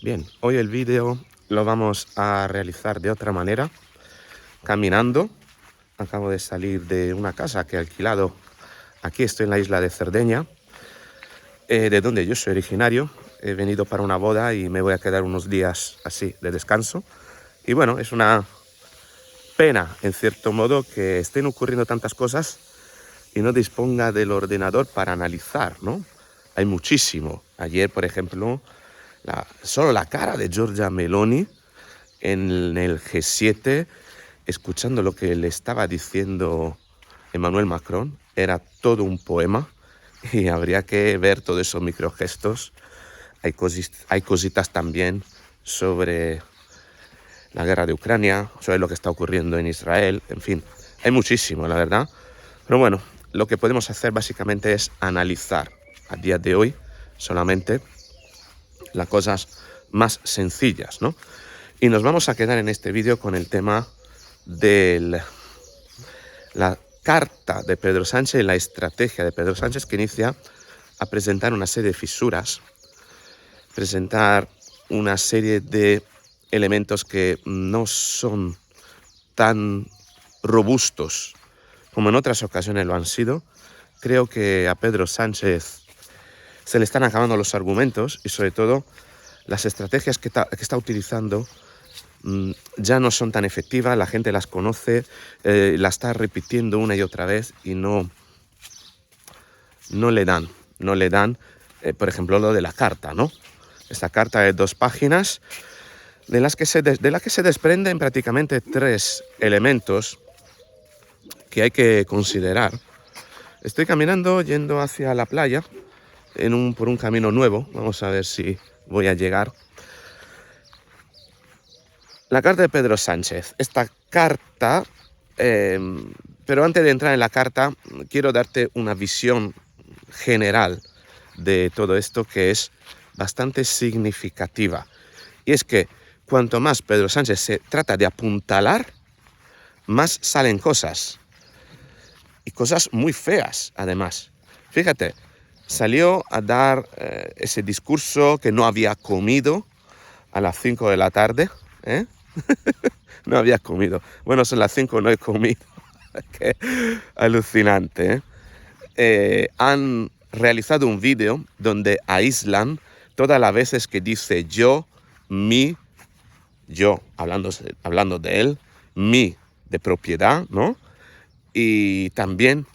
Bien, hoy el vídeo lo vamos a realizar de otra manera, caminando. Acabo de salir de una casa que he alquilado. Aquí estoy en la isla de Cerdeña, de donde yo soy originario. He venido para una boda y me voy a quedar unos días así de descanso. Y bueno, es una pena, en cierto modo, que estén ocurriendo tantas cosas y no disponga del ordenador para analizar, ¿no? Hay muchísimo. Ayer, por ejemplo, solo la cara de Giorgia Meloni en el G7, escuchando lo que le estaba diciendo Emmanuel Macron, era todo un poema y habría que ver todos esos microgestos. Hay cositas también sobre la guerra de Ucrania, sobre lo que está ocurriendo en Israel, en fin, hay muchísimo, la verdad. Pero bueno, lo que podemos hacer básicamente es analizar a día de hoy solamente las cosas más sencillas, ¿no? Y nos vamos a quedar en este vídeo con el tema de la carta de Pedro Sánchez y la estrategia de Pedro Sánchez, que inicia a presentar una serie de fisuras, presentar una serie de elementos que no son tan robustos como en otras ocasiones lo han sido. Creo que a Pedro Sánchez se le están acabando los argumentos y sobre todo las estrategias que está utilizando ya no son tan efectivas, la gente las conoce, las está repitiendo una y otra vez y no le dan, por ejemplo, lo de la carta, ¿no? Esta carta de 2 páginas de la que se desprenden prácticamente 3 elementos que hay que considerar. Estoy caminando yendo hacia la playa por un camino nuevo. Vamos a ver si voy a llegar. La carta de Pedro Sánchez. Esta carta, pero antes de entrar en la carta, quiero darte una visión general de todo esto que es bastante significativa. Y es que cuanto más Pedro Sánchez se trata de apuntalar, más salen cosas. Y cosas muy feas, además. Fíjate, salió a dar ese discurso que no había comido a las 5 de la tarde, ¿eh? No había comido. Bueno, son las 5, no he comido. Qué alucinante, ¿eh? Han realizado un vídeo donde aíslan todas las veces que dice yo, mi, yo, hablando de él, mi, de propiedad, ¿no? Y también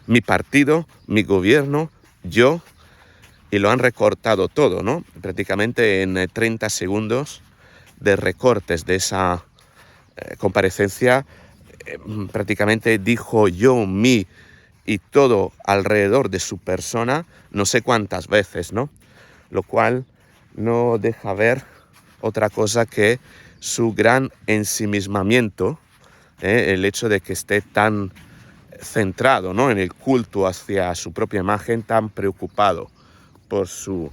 mi partido, mi gobierno, yo, y lo han recortado todo, ¿no? Prácticamente en 30 segundos de recortes de esa comparecencia, prácticamente dijo yo, mi y todo alrededor de su persona, no sé cuántas veces, ¿no? Lo cual no deja ver otra cosa que su gran ensimismamiento, el hecho de que esté tan centrado, ¿no?, en el culto hacia su propia imagen, tan preocupado por su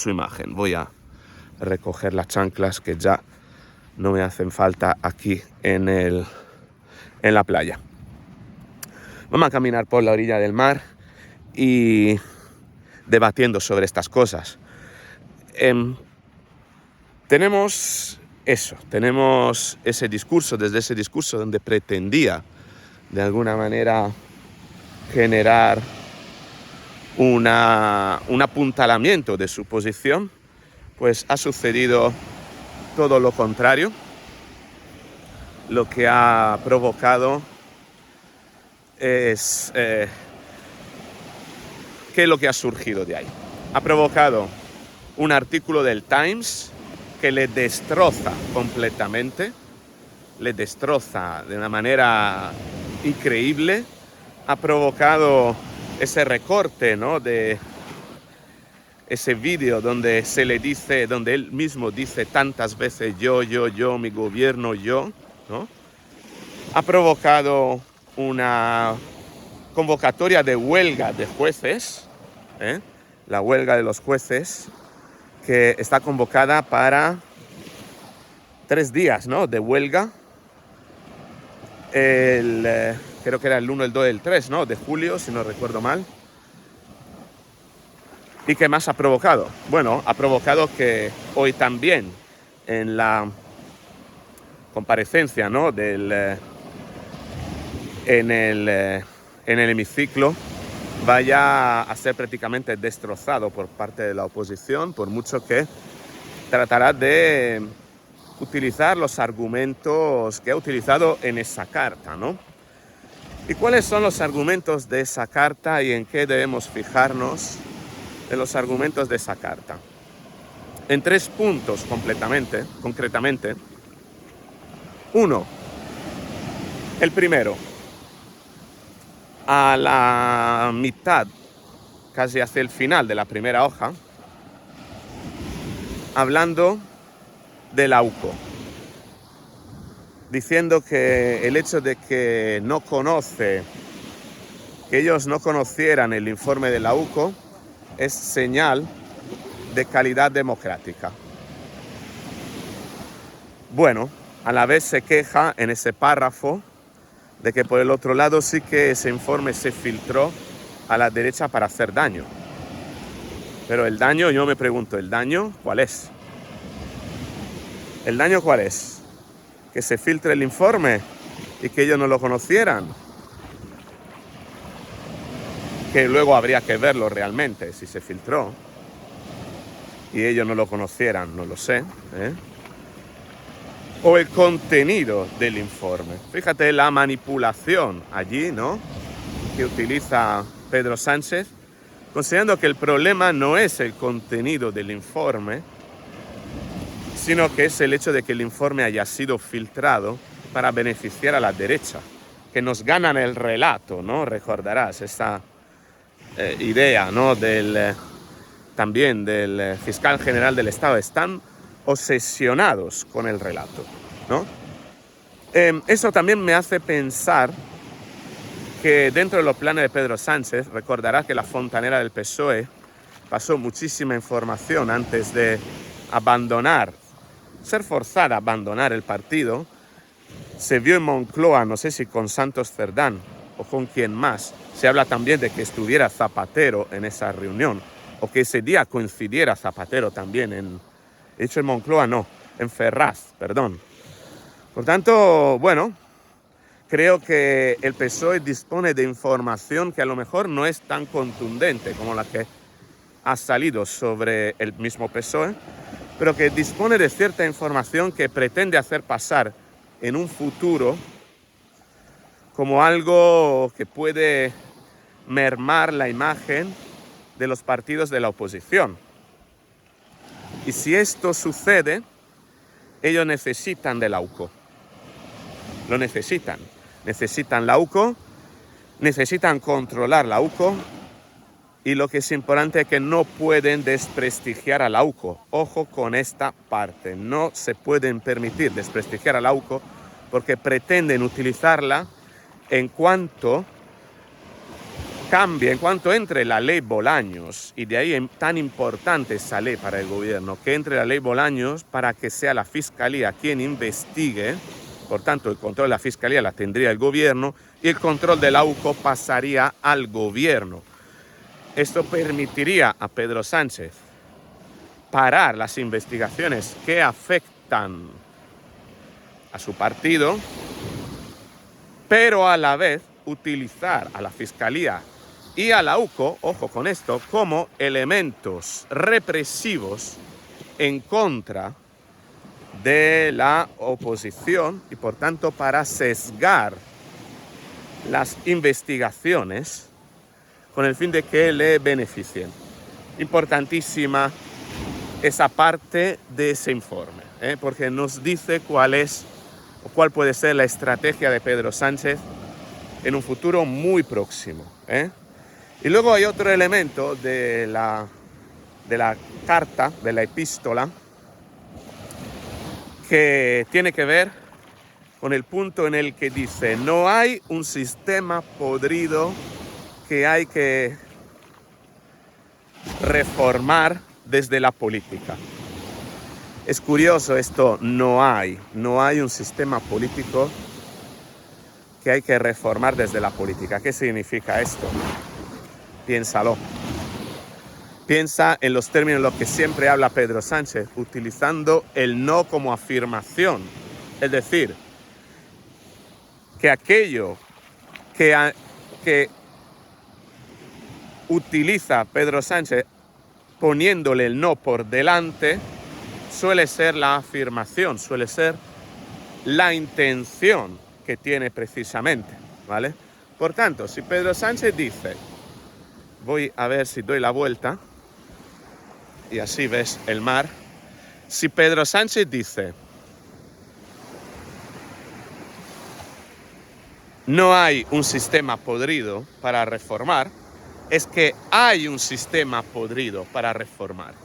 imagen. Voy a recoger las chanclas que ya no me hacen falta aquí en la playa. Vamos a caminar por la orilla del mar y debatiendo sobre estas cosas. Tenemos ese discurso, desde ese discurso donde pretendía de alguna manera generar un apuntalamiento de su posición, pues ha sucedido todo lo contrario. Lo que ha provocado es ¿qué es lo que ha surgido de ahí? Ha provocado un artículo del Times que le destroza completamente, le destroza de una manera increíble. Ha provocado ese recorte, ¿no?, de ese vídeo donde se le dice, donde él mismo dice tantas veces yo, mi gobierno, yo, ¿no? Ha provocado una convocatoria de huelga de jueces, la huelga de los jueces, que está convocada para 3 días, ¿no?, de huelga. Creo que era el 1, el 2, el 3, ¿no?, de julio, si no recuerdo mal. ¿Y qué más ha provocado? Bueno, ha provocado que hoy también en la comparecencia, ¿no?, en el hemiciclo vaya a ser prácticamente destrozado por parte de la oposición, por mucho que tratará de utilizar los argumentos que ha utilizado en esa carta, ¿no? ¿Y cuáles son los argumentos de esa carta y en qué debemos fijarnos de los argumentos de esa carta? En 3 puntos concretamente. 1. El primero, a la mitad, casi hacia el final de la primera hoja, hablando del AUCO, diciendo que el hecho de que ellos no conocieran el informe de la UCO es señal de calidad democrática. Bueno, a la vez se queja en ese párrafo de que por el otro lado sí que ese informe se filtró a la derecha para hacer daño. Pero el daño, yo me pregunto, ¿el daño cuál es? ¿El daño cuál es? ¿Que se filtre el informe y que ellos no lo conocieran? Que luego habría que verlo realmente, si se filtró y ellos no lo conocieran, no lo sé, o el contenido del informe. Fíjate la manipulación allí, ¿no?, que utiliza Pedro Sánchez, considerando que el problema no es el contenido del informe, sino que es el hecho de que el informe haya sido filtrado para beneficiar a la derecha, que nos ganan el relato, ¿no? Recordarás esa idea, ¿no?, también del fiscal general del Estado. Están obsesionados con el relato, ¿no? Eso también me hace pensar que dentro de los planes de Pedro Sánchez, recordarás que la fontanera del PSOE pasó muchísima información antes de ser forzada a abandonar el partido. Se vio en Moncloa, no sé si con Santos Cerdán o con quién más. Se habla también de que estuviera Zapatero en esa reunión, o que ese día coincidiera Zapatero también en Moncloa, no, en Ferraz, perdón. Por tanto, bueno, creo que el PSOE dispone de información que a lo mejor no es tan contundente como la que ha salido sobre el mismo PSOE, pero que dispone de cierta información que pretende hacer pasar en un futuro como algo que puede mermar la imagen de los partidos de la oposición. Y si esto sucede, ellos necesitan de la UCO. Lo necesitan. Necesitan la UCO, necesitan controlar la UCO, y lo que es importante es que no pueden desprestigiar a la UCO. Ojo con esta parte. No se pueden permitir desprestigiar a la UCO porque pretenden utilizarla en cuanto cambie, en cuanto entre la ley Bolaños, y de ahí tan importante esa ley para el gobierno, que entre la ley Bolaños para que sea la Fiscalía quien investigue. Por tanto, el control de la Fiscalía la tendría el gobierno y el control de la UCO pasaría al gobierno. Esto permitiría a Pedro Sánchez parar las investigaciones que afectan a su partido, pero a la vez utilizar a la Fiscalía y a la UCO, ojo con esto, como elementos represivos en contra de la oposición y por tanto para sesgar las investigaciones con el fin de que le beneficien. Importantísima esa parte de ese informe, porque nos dice cuál puede ser la estrategia de Pedro Sánchez en un futuro muy próximo. Y luego hay otro elemento de la carta, de la epístola, que tiene que ver con el punto en el que dice: no hay un sistema podrido que hay que reformar desde la política. Es curioso esto, no hay un sistema político que hay que reformar desde la política. ¿Qué significa esto? Piénsalo. Piensa en los términos en los que siempre habla Pedro Sánchez, utilizando el no como afirmación. Es decir, que aquello que utiliza Pedro Sánchez poniéndole el no por delante suele ser la afirmación, suele ser la intención que tiene precisamente, ¿vale? Por tanto, si Pedro Sánchez dice, voy a ver si doy la vuelta y así ves el mar, si Pedro Sánchez dice, no hay un sistema podrido para reformar, es que hay un sistema podrido para reformar.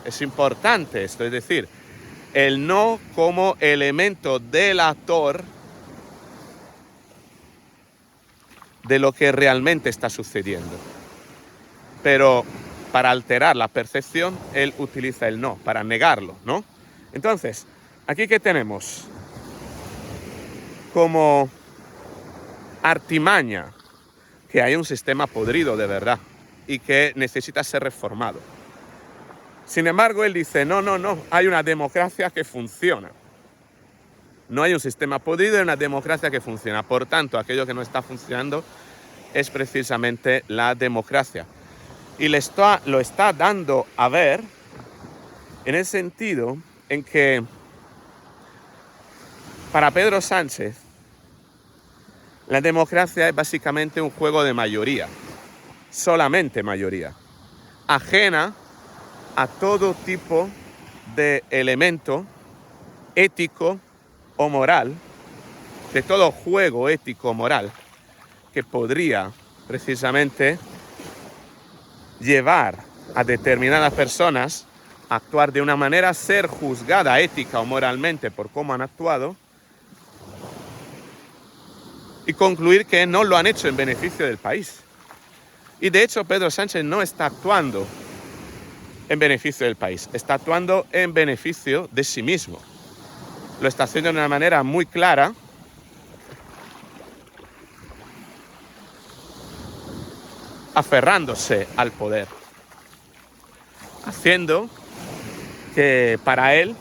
Es importante esto, es decir, el no como elemento delator de lo que realmente está sucediendo. Pero para alterar la percepción, él utiliza el no, para negarlo, ¿no? Entonces, ¿aquí qué tenemos? Como artimaña que hay un sistema podrido de verdad y que necesita ser reformado. Sin embargo, él dice, no, hay una democracia que funciona. No hay un sistema podrido, hay una democracia que funciona. Por tanto, aquello que no está funcionando es precisamente la democracia. Y lo está dando a ver en el sentido en que para Pedro Sánchez la democracia es básicamente un juego de mayoría, solamente mayoría, ajena a todo tipo de elemento ético o moral, de todo juego ético o moral que podría precisamente llevar a determinadas personas a actuar de una manera, ser juzgada ética o moralmente por cómo han actuado y concluir que no lo han hecho en beneficio del país. Y de hecho Pedro Sánchez no está actuando en beneficio del país, está actuando en beneficio de sí mismo. Lo está haciendo de una manera muy clara, aferrándose al poder, haciendo que para él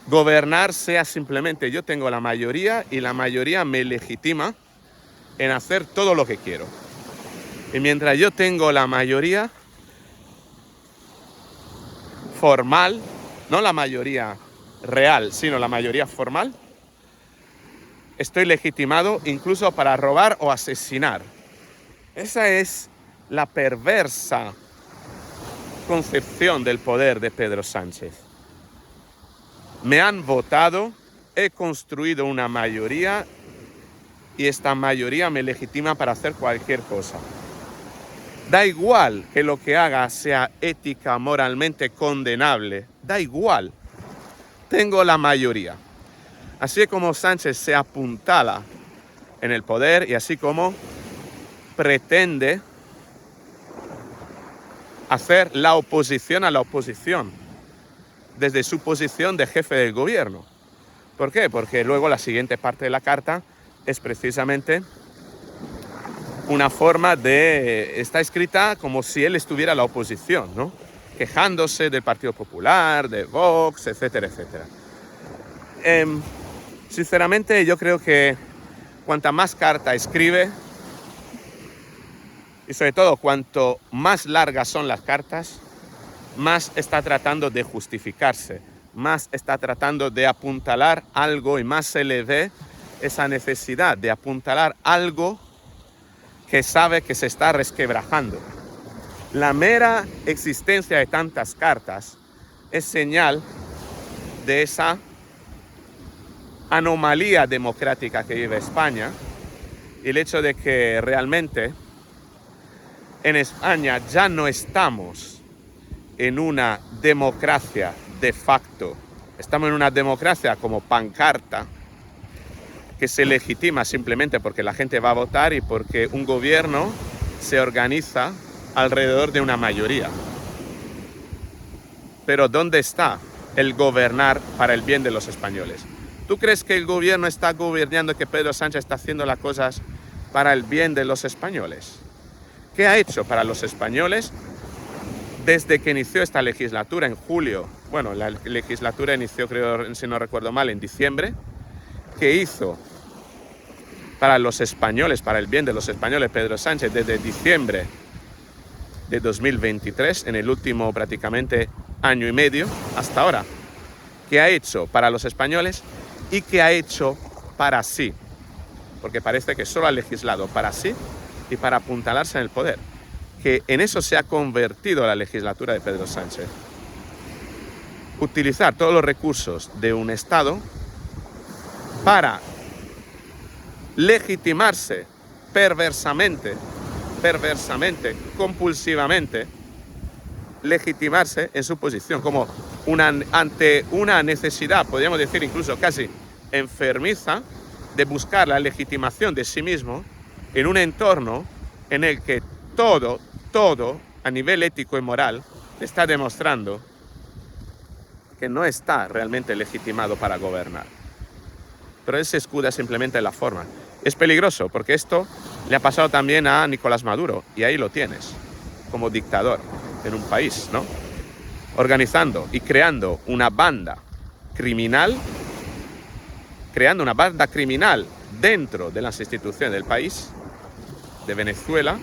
gobernar sea simplemente yo tengo la mayoría y la mayoría me legitima en hacer todo lo que quiero. Y mientras yo tengo la mayoría formal, no la mayoría real, sino la mayoría formal, estoy legitimado incluso para robar o asesinar. Esa es la perversa concepción del poder de Pedro Sánchez. Me han votado, he construido una mayoría y esta mayoría me legitima para hacer cualquier cosa. Da igual que lo que haga sea ética, moralmente condenable, da igual. Tengo la mayoría. Así como Sánchez se apuntala en el poder y así como pretende hacer la oposición a la oposición desde su posición de jefe del gobierno. ¿Por qué? Porque luego la siguiente parte de la carta es precisamente una forma de... Está escrita como si él estuviera en la oposición, ¿no? Quejándose del Partido Popular, de Vox, etcétera, etcétera. Sinceramente, yo creo que cuanta más carta escribe, y sobre todo cuanto más largas son las cartas, más está tratando de justificarse, más está tratando de apuntalar algo y más se le ve esa necesidad de apuntalar algo que sabe que se está resquebrajando. La mera existencia de tantas cartas es señal de esa anomalía democrática que vive España y el hecho de que realmente en España ya no estamos en una democracia de facto, estamos en una democracia como pancarta que se legitima simplemente porque la gente va a votar y porque un gobierno se organiza alrededor de una mayoría. Pero ¿dónde está el gobernar para el bien de los españoles? ¿Tú crees que el gobierno está gobernando, que Pedro Sánchez está haciendo las cosas para el bien de los españoles? ¿Qué ha hecho para los españoles desde que inició esta legislatura en julio, bueno, la legislatura inició, creo, si no recuerdo mal, en diciembre, que hizo para los españoles, para el bien de los españoles, Pedro Sánchez, desde diciembre de 2023, en el último prácticamente año y medio, hasta ahora, que ha hecho para los españoles y que ha hecho para sí, porque parece que solo ha legislado para sí y para apuntalarse en el poder, que en eso se ha convertido la legislatura de Pedro Sánchez. Utilizar todos los recursos de un Estado para legitimarse perversamente, compulsivamente, legitimarse en su posición, como ante una necesidad, podríamos decir incluso casi enfermiza, de buscar la legitimación de sí mismo en un entorno en el que todo a nivel ético y moral está demostrando que no está realmente legitimado para gobernar. Pero él se escuda simplemente en la forma. Es peligroso porque esto le ha pasado también a Nicolás Maduro, y ahí lo tienes, como dictador en un país, ¿no? Organizando y creando una banda criminal, dentro de las instituciones del país, de Venezuela,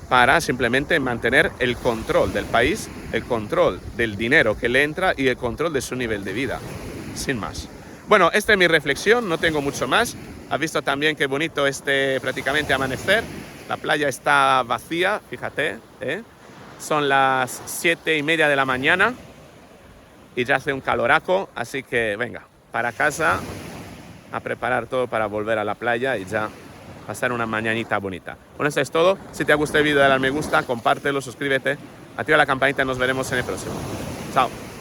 para simplemente mantener el control del país, el control del dinero que le entra y el control de su nivel de vida, sin más. Bueno, esta es mi reflexión, no tengo mucho más. Has visto también qué bonito prácticamente amanecer. La playa está vacía, fíjate, ¿eh? Son las 7:30 de la mañana y ya hace un caloraco, así que venga, para casa a preparar todo para volver a la playa y ya pasar una mañanita bonita. Bueno, esto es todo. Si te ha gustado el vídeo, dale al me gusta, compártelo, suscríbete, activa la campanita y nos veremos en el próximo. Chao.